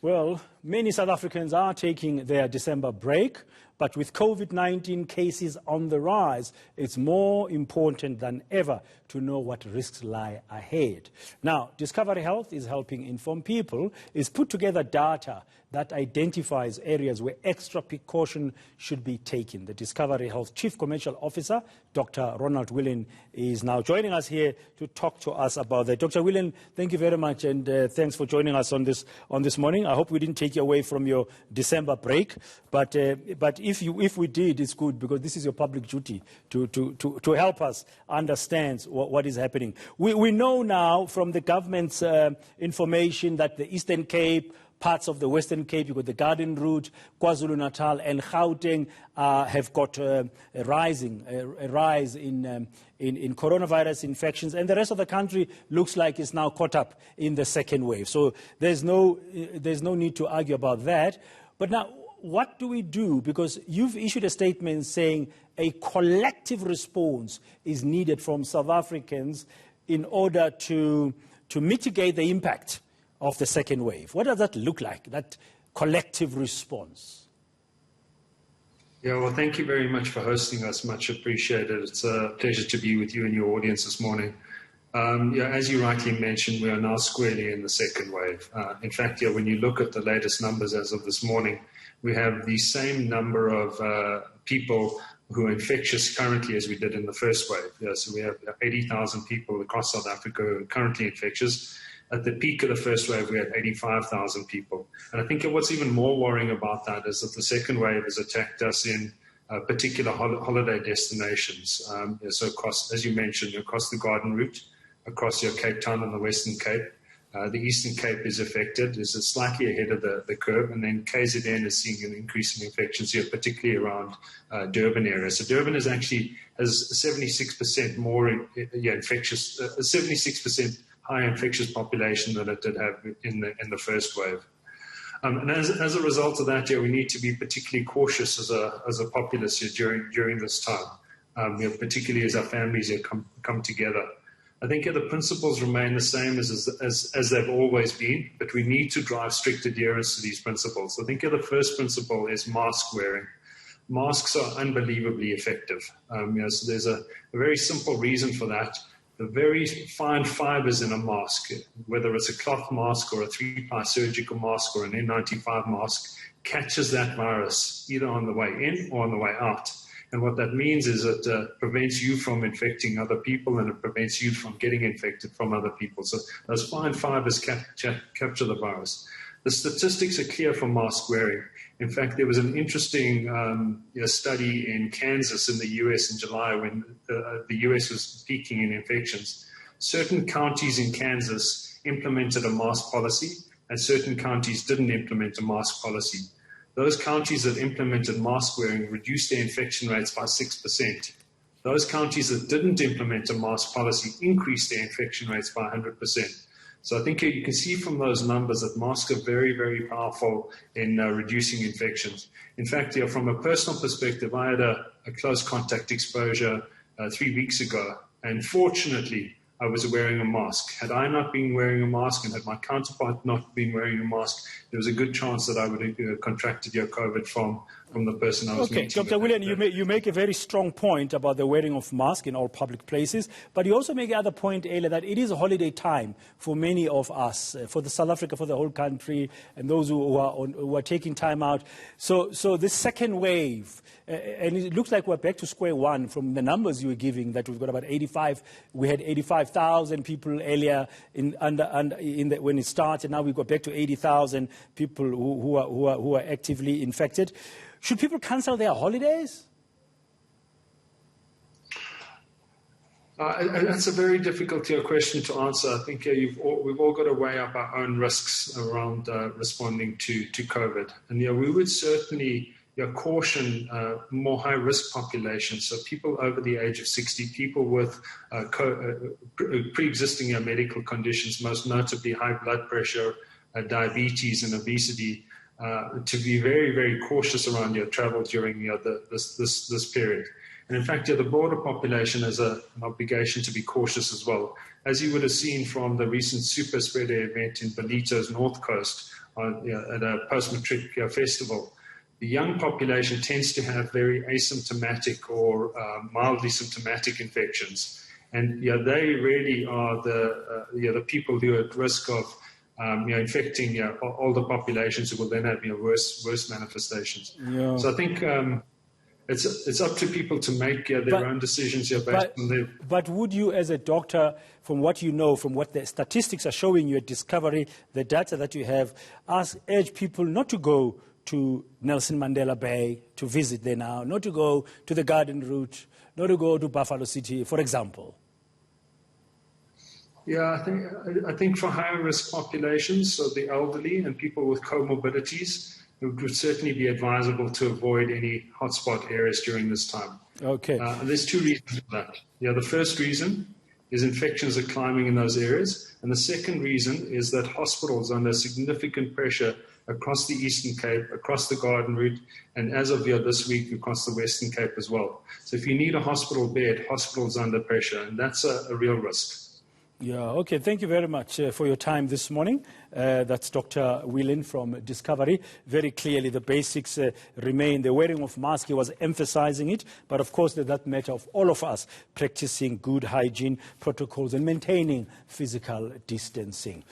Well, many South Africans are taking their December break, but with COVID-19 cases on the rise, it's more important than ever to know what risks lie ahead. Now, Discovery Health is helping inform people. It's put together data that identifies areas where extra precaution should be taken. The Discovery Health Chief Commercial Officer, Dr. Ronald Whelan, is now joining us here to talk to us about that. Dr. Whelan, thank you very much, and thanks for joining us on this morning. I hope we didn't take you away from your December break, but if we did, it's good, because this is your public duty to help us understand what is happening. We know now from the government's information that the Eastern Cape, parts of the Western Cape, you've got the Garden Route, KwaZulu-Natal and Gauteng have got a rise in coronavirus infections, and the rest of the country looks like it's now caught up in the second wave. So there's no need to argue about that. But now, what do we do? Because you've issued a statement saying a collective response is needed from South Africans in order to mitigate the impact of the second wave. What does that look like, that collective response? Yeah, well, thank you very much for hosting us. Much appreciated. It's a pleasure to be with you and your audience this morning. As you rightly mentioned, we are now squarely in the second wave. In fact, when you look at the latest numbers as of this morning, we have the same number of people who are infectious currently as we did in the first wave. So we have 80,000 people across South Africa who are currently infectious. At the peak of the first wave, we had 85,000 people. And I think what's even more worrying about that is that the second wave has attacked us in particular holiday destinations. So across, as you mentioned, across the Garden Route, across your Cape Town and the Western Cape. The Eastern Cape is affected, is slightly ahead of the curve, and then KZN is seeing an increase in infections here, particularly around Durban area. So Durban has 76% more infectious, 76% higher infectious population than it did have in the first wave. And as a result of that, we need to be particularly cautious as a populace here during this time, particularly as our families here come together. I think the principles remain the same as they've always been, but we need to drive strict adherence to these principles. I think the first principle is mask wearing. Masks are unbelievably effective. So there's a very simple reason for that. The very fine fibers in a mask, whether it's a cloth mask or a 3-ply surgical mask or an N95 mask, catches that virus either on the way in or on the way out. And what that means is it prevents you from infecting other people, and it prevents you from getting infected from other people. So those fine fibers capture the virus. The statistics are clear for mask wearing. In fact, there was an interesting study in Kansas in the U.S. in July when the U.S. was peaking in infections. Certain counties in Kansas implemented a mask policy, and certain counties didn't implement a mask policy. Those counties that implemented mask wearing reduced their infection rates by 6%. Those counties that didn't implement a mask policy increased their infection rates by 100%. So I think you can see from those numbers that masks are very, very powerful in reducing infections. In fact, from a personal perspective, I had a close contact exposure 3 weeks ago, and fortunately, I was wearing a mask. Had I not been wearing a mask and had my counterpart not been wearing a mask, there was a good chance that I would have contracted your COVID from the person I was meeting. Okay, Dr. Whelan, you make a very strong point about the wearing of masks in all public places, but you also make the other point earlier that it is a holiday time for many of us, for the South Africa, for the whole country, and those who are taking time out. So this second wave, and it looks like we're back to square one from the numbers you were giving, that we've got about 85,000 people earlier when it started. Now we've got back to 80,000 people who are actively infected. Should people cancel their holidays? That's a very difficult question to answer. I think we've all got to weigh up our own risks around responding to COVID. And we would certainly caution more high-risk populations, so people over the age of 60, people with pre-existing medical conditions, most notably high blood pressure, diabetes and obesity, to be very, very cautious around your travel during this period. And in fact, the broader population has an obligation to be cautious as well. As you would have seen from the recent super spreader event in Bonito's north coast, at a post-matric festival, the young population tends to have very asymptomatic or mildly symptomatic infections. And they really are the people who are at risk of infecting older populations who will then have worse manifestations. Yeah. So I think it's up to people to make their own decisions based on their... But would you, as a doctor, from what you know, from what the statistics are showing you at Discovery, the data that you have, urge people not to go to Nelson Mandela Bay to visit there now, not to go to the Garden Route, not to go to Buffalo City, for example? Yeah, I think for higher risk populations, so the elderly and people with comorbidities, it would certainly be advisable to avoid any hotspot areas during this time. Okay. And there's two reasons for that. The first reason is infections are climbing in those areas. And the second reason is that hospitals are under significant pressure across the Eastern Cape, across the Garden Route, and as of this week, across the Western Cape as well. So if you need a hospital bed, hospitals are under pressure, and that's a real risk. Yeah, okay. Thank you very much for your time this morning. That's Dr. Whelan from Discovery. Very clearly, the basics remain. The wearing of masks, he was emphasizing it. But of course, that matter of all of us practicing good hygiene protocols and maintaining physical distancing.